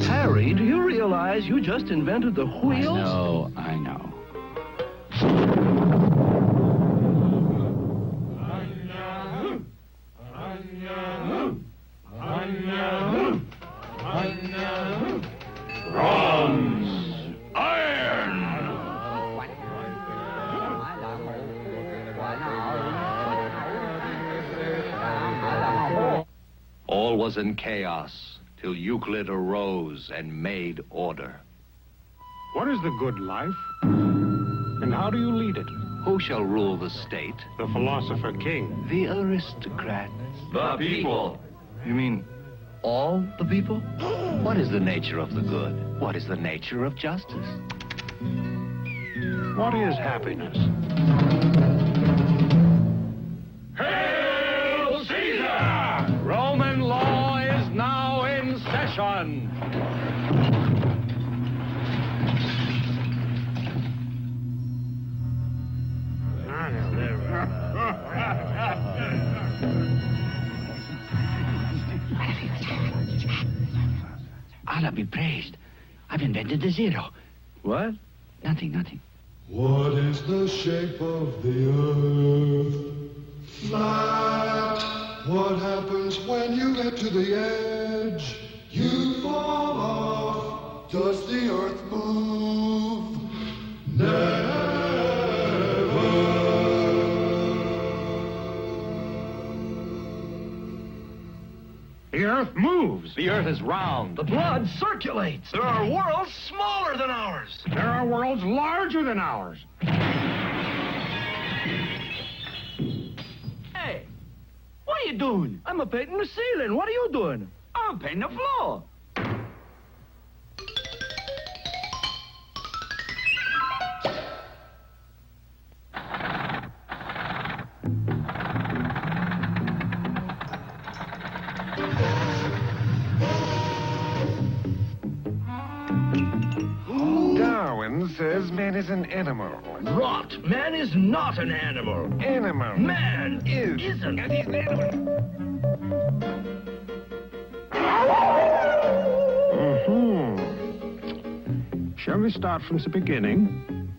Harry, do you realize you just invented the wheels? I know. Bronze! Iron! All was in chaos till Euclid arose and made order. What is the good life? And how do you lead it? Who shall rule the state? The philosopher king. The aristocrats. The people! You mean all the people? What is the nature of the good? What is the nature of justice? What is happiness? Hail Caesar! Roman law is now in session. Allah be praised. I've invented the zero. What? Nothing. What is the shape of the earth? Flat. What happens when you get to the edge? You fall off. Does the earth move? Never. The earth moves. The earth is round. The blood circulates. There are worlds smaller than ours. There are worlds larger than ours. Hey, what are you doing? I'm a painting the ceiling. What are you doing? I'm painting the floor. Darwin says man is an animal. Rot. Man is not an animal. Animal. Man isn't. And he's an animal. Shall we start from the beginning?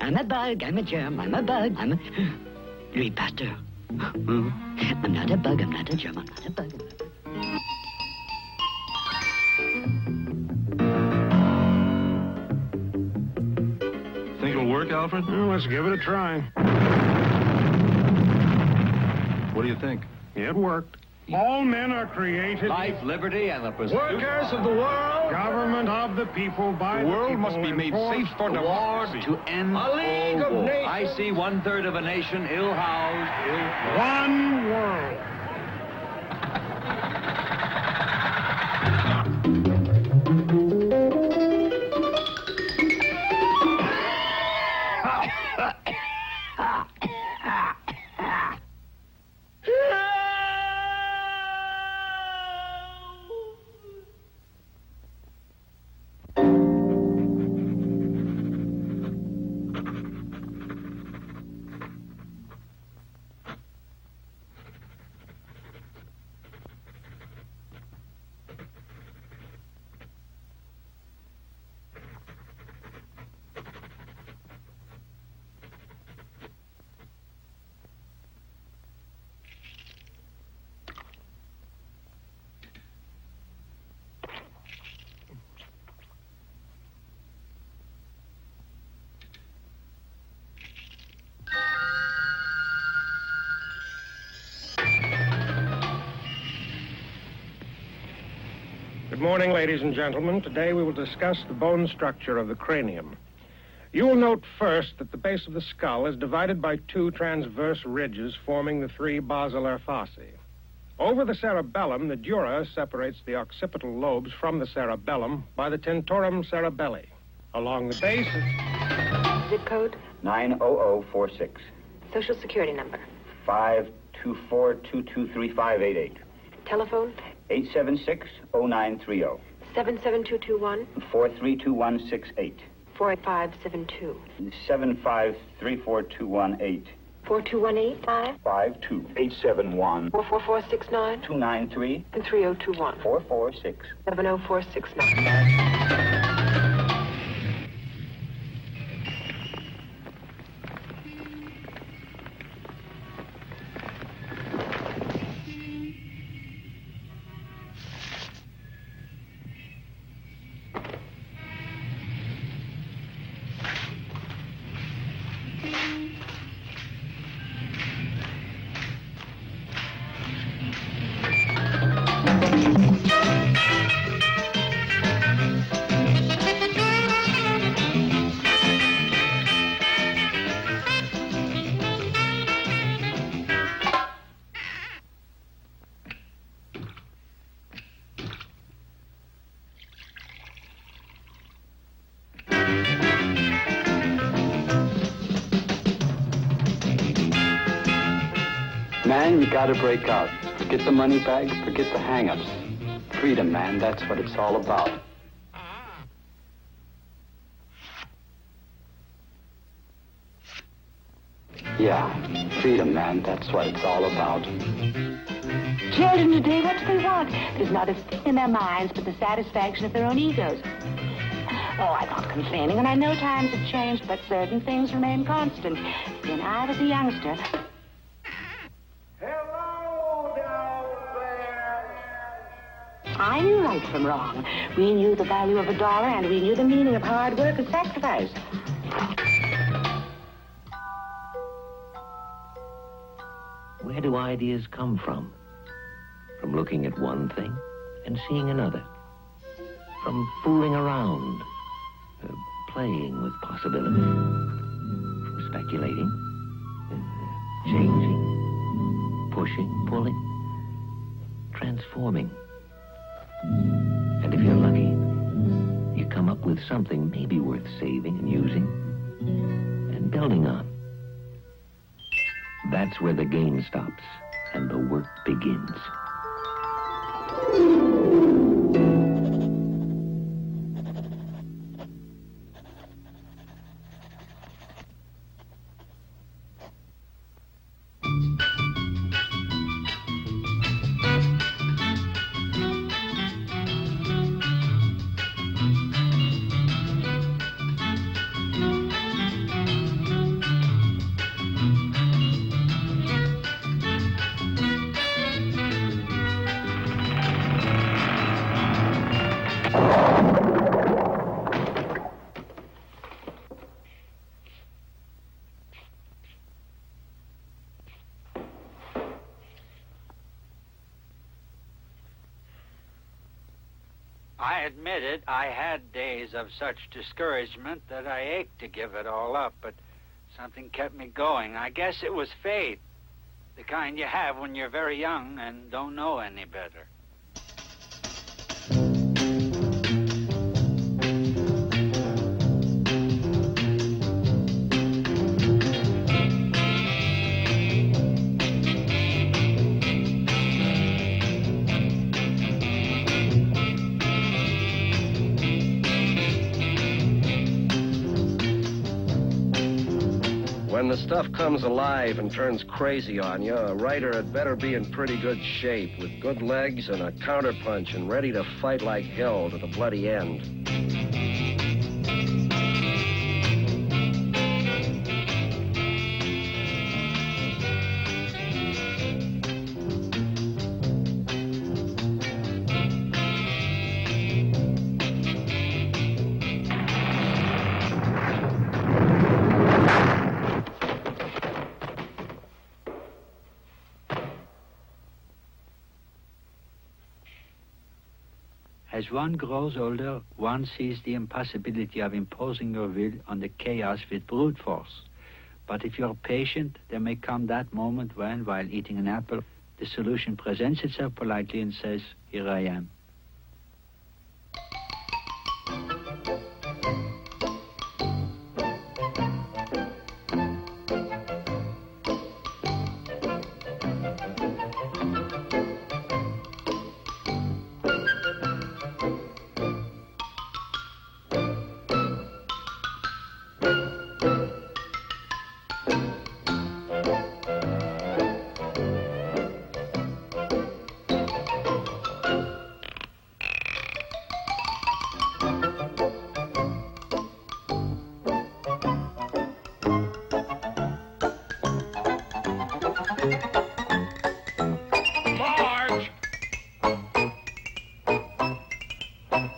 I'm a bug, I'm a germ, I'm a bug, I'm a... Louis Pasteur. I'm not a bug, I'm not a germ, I'm not a bug. Think it'll work, Alfred? Well, let's give it a try. What do you think? It worked. All men are created... Life, liberty, and the pursuit. Workers of the world. Government of the people, by The world people, must be made enforced safe for democracy. To end A league all of war. nations. I see 1/3 of a nation ill-housed, ill-fed. One world. Good morning, ladies and gentlemen. Today we will discuss the bone structure of the cranium. You will note first that the base of the skull is divided by two transverse ridges forming the three basilar fossae. Over the cerebellum, the dura separates the occipital lobes from the cerebellum by the tentorum cerebelli. Along the base... Zip code? 90046. Social security number? 524-223-588. Telephone? 876-0930. 77221? 432168. 4572. 75342118. 4218? 52871. 44469? 293. And 3021. 446. 70469. Man, you gotta break out. Forget the money bag, forget the hang-ups. Freedom, man, that's what it's all about. Yeah, freedom, man, that's what it's all about. Children today, what do they want? There's not a thing in their minds but the satisfaction of their own egos. Oh, I'm not complaining, and I know times have changed, but certain things remain constant. When I was a youngster... I knew right from wrong. We knew the value of $1, and we knew the meaning of hard work and sacrifice. Where do ideas come from? From looking at one thing and seeing another. From fooling around, playing with possibilities. From speculating, changing, pushing, pulling, transforming. And if you're lucky, you come up with something maybe worth saving and using and building on. That's where the game stops and the work begins. I admit it, I had days of such discouragement that I ached to give it all up, but something kept me going. I guess it was fate, the kind you have when you're very young and don't know any better. When the stuff comes alive and turns crazy on you, a writer had better be in pretty good shape, with good legs and a counterpunch and ready to fight like hell to the bloody end. As one grows older, one sees the impossibility of imposing your will on the chaos with brute force. But if you're patient, there may come that moment when, while eating an apple, the solution presents itself politely and says, "Here I am." Marge!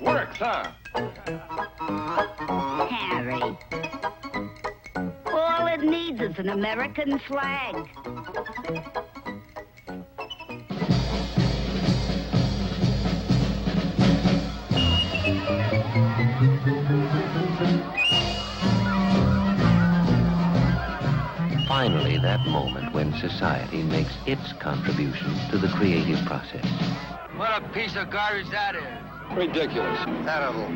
Works, huh? Harry. All it needs is an American flag. Finally, that moment when society makes its contribution to the creative process. What a piece of garbage that is. Ridiculous. Terrible.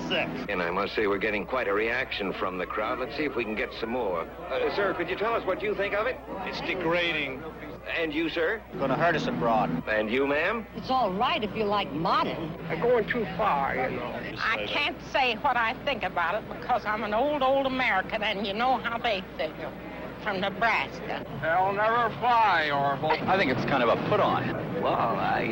Sick. And I must say we're getting quite a reaction from the crowd. Let's see if we can get some more. Sir, could you tell us what you think of it? It's degrading. And you, sir? Gonna hurt us abroad. And you, ma'am? It's all right if you like modern. They're going too far, you know. I can't say what I think about it because I'm an old American, and you know how they think. From Nebraska. They'll never fly, Orville. I think it's kind of a put-on. Well, I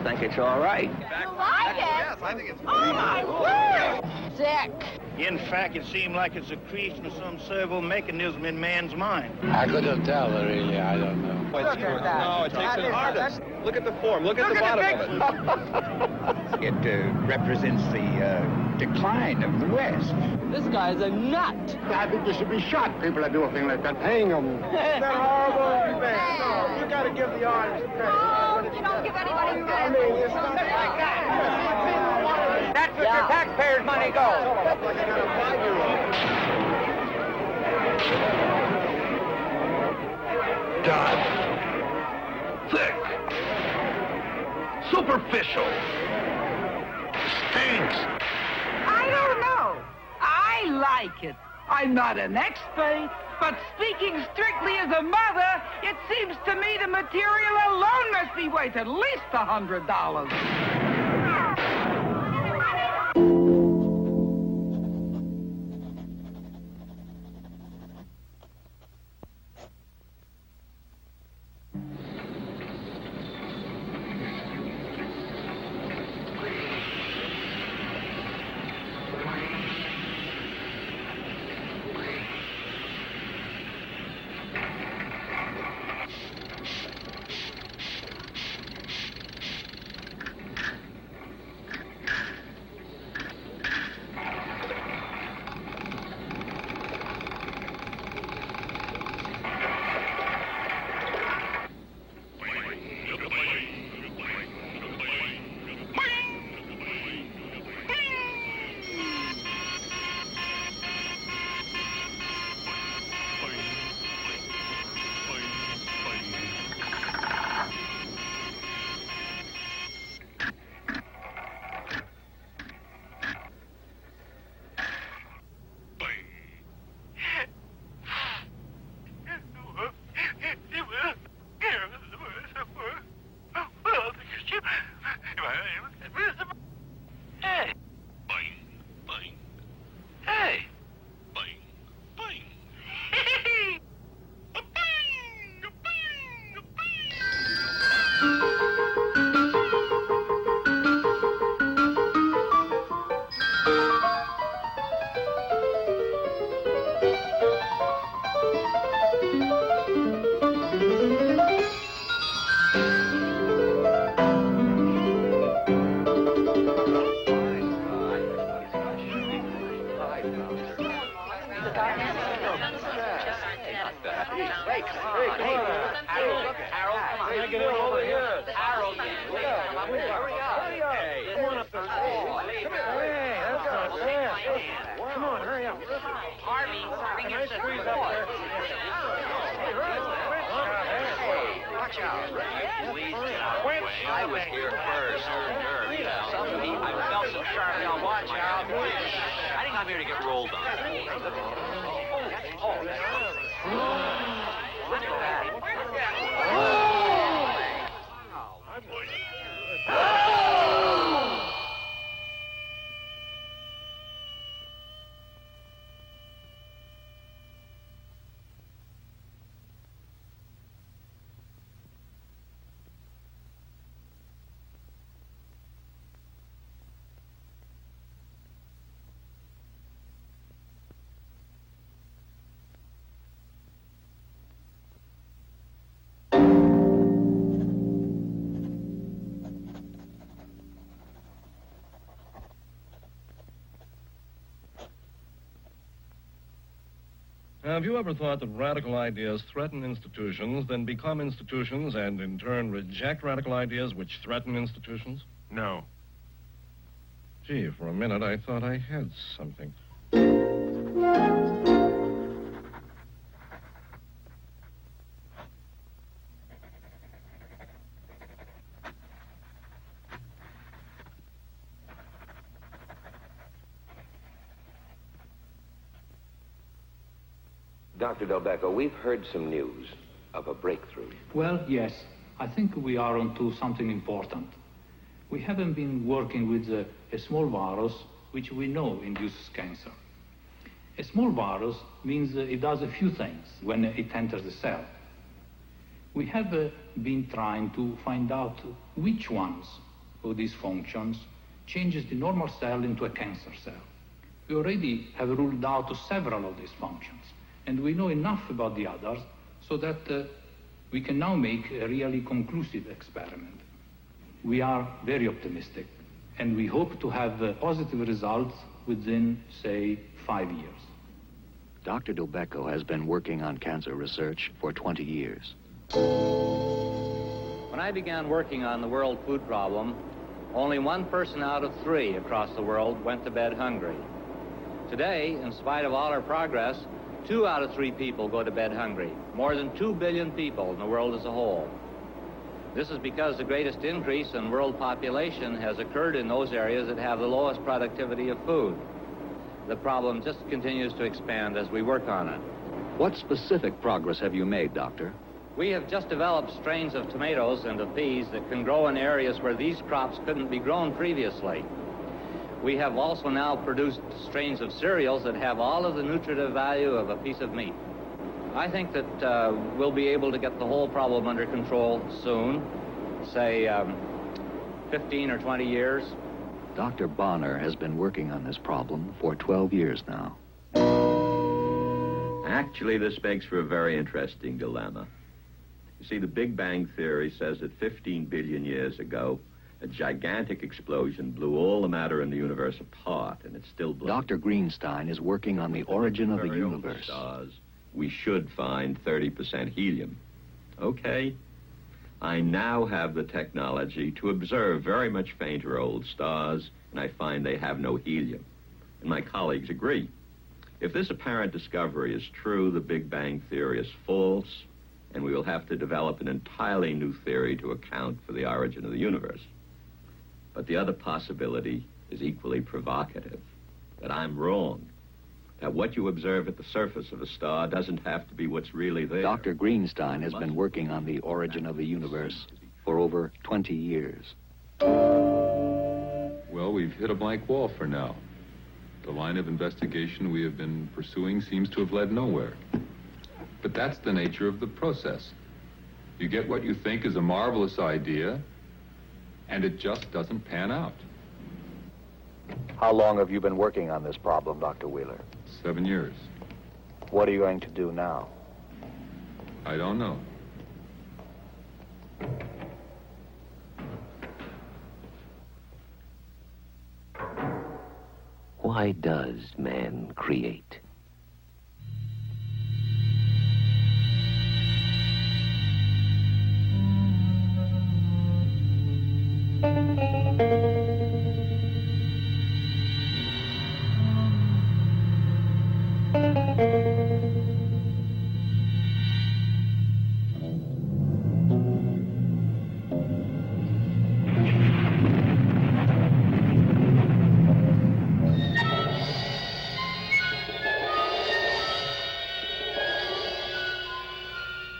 think it's all right. You like it? Yes, I think it's Oh, my word! Sick. In fact, it seemed like it's a creation of some servo mechanism in man's mind. I couldn't tell, really. I don't know. Look at that. No, it takes an artist. Look at the form. Look at the bottom of it. It represents the decline of the West. This guy's a nut. I think you should be shot, people that do a thing like that. Hang them. They're horrible. No, you got to give the artist credit. Oh, you don't give anybody credit. I mean, it's not like that. That's where your taxpayers' money goes. Like I got a 5-year-old. Done. Thick. Superficial. Stinks. I don't know. I like it. I'm not an expert, but speaking strictly as a mother, it seems to me the material alone must be worth at least $100. Harold, come on. Hurry up. Come on up there. Harvey serving his support. Watch out. Please get out of the way. I was here first. I felt some sharp now. Watch out. I think I'm here to get rolled on. Look at that. Have you ever thought that radical ideas threaten institutions, then become institutions, and in turn reject radical ideas which threaten institutions? No. Gee, for a minute I thought I had something. Dr. Delbecco, we've heard some news of a breakthrough. Well, yes. I think we are onto something important. We haven't been working with a small virus which we know induces cancer. A small virus means it does a few things when it enters the cell. We have been trying to find out which ones of these functions changes the normal cell into a cancer cell. We already have ruled out several of these functions, and we know enough about the others so that we can now make a really conclusive experiment. We are very optimistic, and we hope to have positive results within, say, 5 years. Dr. Delbecco has been working on cancer research for 20 years. When I began working on the world food problem, only 1 person out of 3 across the world went to bed hungry. Today, in spite of all our progress, 2 out of 3 people go to bed hungry, more than 2 billion people in the world as a whole. This is because the greatest increase in world population has occurred in those areas that have the lowest productivity of food. The problem just continues to expand as we work on it. What specific progress have you made, Doctor? We have just developed strains of tomatoes and of peas that can grow in areas where these crops couldn't be grown previously. We have also now produced strains of cereals that have all of the nutritive value of a piece of meat. I think that we'll be able to get the whole problem under control soon, say 15 or 20 years. Dr. Bonner has been working on this problem for 12 years now. Actually, this makes for a very interesting dilemma. You see, the Big Bang Theory says that 15 billion years ago, a gigantic explosion blew all the matter in the universe apart, and it's still blowing. Dr. Greenstein is working on the origin of the Very old universe. Stars, we should find 30% helium. Okay. I now have the technology to observe very much fainter old stars, and I find they have no helium. And my colleagues agree. If this apparent discovery is true, the Big Bang Theory is false, and we will have to develop an entirely new theory to account for the origin of the universe. But the other possibility is equally provocative, that I'm wrong, that what you observe at the surface of a star doesn't have to be what's really there. Dr. Greenstein has been working on the origin of the universe for over 20 years. Well, we've hit a blank wall for now. The line of investigation we have been pursuing seems to have led nowhere. But that's the nature of the process. You get what you think is a marvelous idea, and it just doesn't pan out. How long have you been working on this problem, Dr. Wheeler? 7 years. What are you going to do now? I don't know. Why does man create?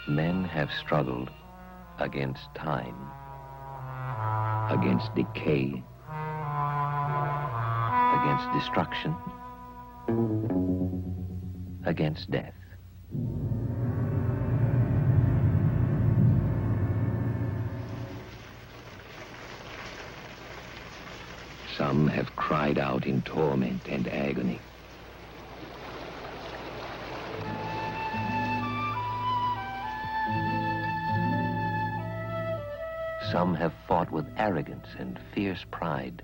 Men have struggled against time, against decay, against destruction, against death. Some have cried out in torment and agony. Some have fought with arrogance and fierce pride.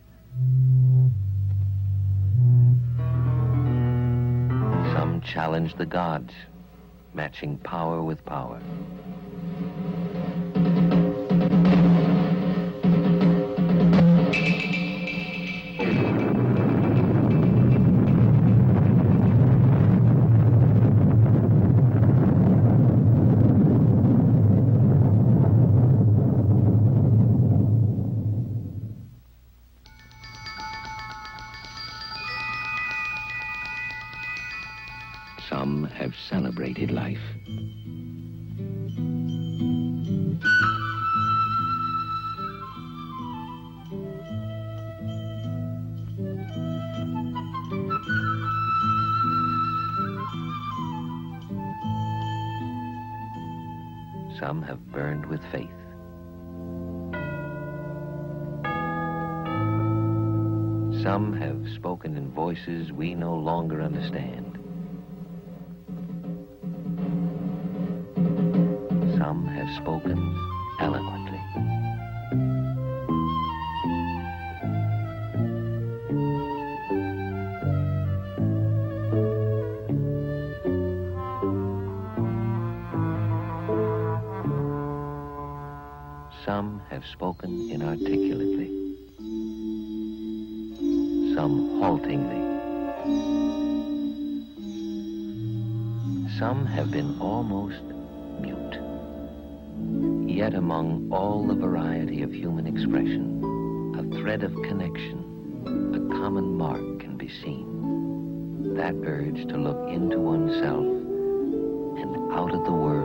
Some challenged the gods, matching power with power. Some have celebrated life. Some have burned with faith. Some have spoken in voices we no longer understand. Some have spoken eloquently. Some have spoken inarticulately. Some haltingly. Some have been almost mute. Yet among all the variety of human expression, a thread of connection, a common mark can be seen. That urge to look into oneself and out at the world